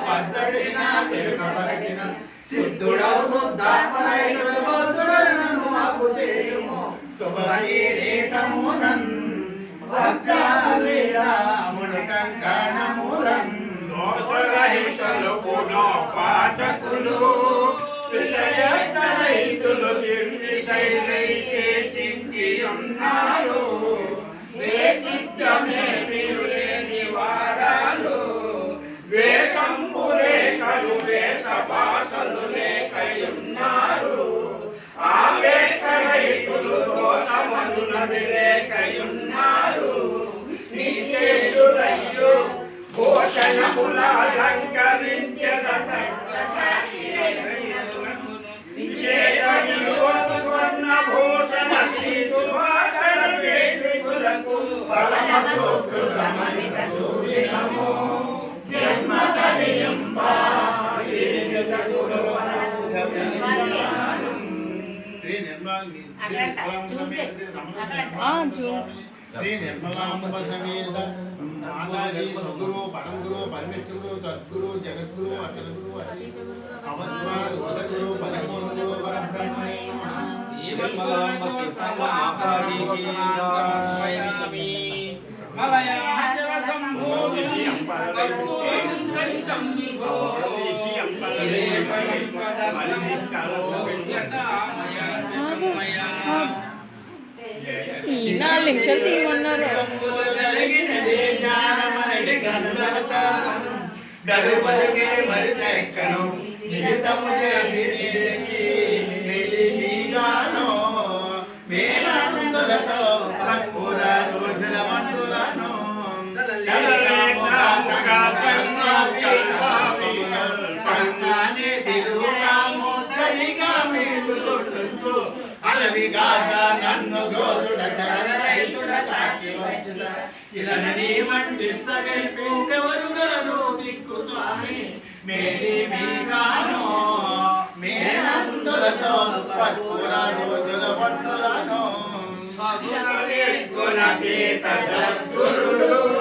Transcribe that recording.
పద్ధతిన తిరుగబరచిన సిద్ధుడవు శుద్ధాత్మరైతుడు బోధుడను మాకు తేయుము శుభకీరీటమునన్ వజ్రాలీలాముడు కంకణమురన్ దోషరహితులు పునోపాసకులు విషయరైతులు నిర్విషయలై చేసించి ఉన్నారు వేసిత్యమే ప్రియులేని వారాలు వేషంబులే కలు వేష భాషలు లేకయున్నారు ఆ వేషరైతులు దోషమనునది లేకయున్నారు నిశ్చేషులయ్యు భూషణముల అలంకరించే స్వర్ణ భూషణ శుభాకర దేశికులకు పరమ సుకృతమమిత సూర్యనమో జన్మ కలియంబా శ్రీ నిర్మలాంబ సమేత మాతాజీ స్వగురు పరంగురు పరమేశ్వరుడు సద్గురు జగద్గురు అచలగురు అవధురు పరిపూర్ణుడు పరబ్రహ్మణే నిర్మలాంబకి సమాకారికి గాయామి మలయాచల సంభోగిని అంబరలికం విభో నిమిషాలు తీయమన్నారు డరుపలికే మరి తెక్కను నిహితము చేసి మీగాను మేళానందులతో పక్కుల రోజుల మండులను కన్నానే చిరుకాము సరిగా మీరు తొట్టు అలవిగాక నన్ను గోరుడ చరైతుడ సాక్షి వచ్చుట ఇలను నీ మంటిస్తవే పూకెవరుగలరు దిక్కు స్వామి మేలి మీగాను మేనందులతో పక్కుల రోజుల పండులను గుణగీత సద్గురుడు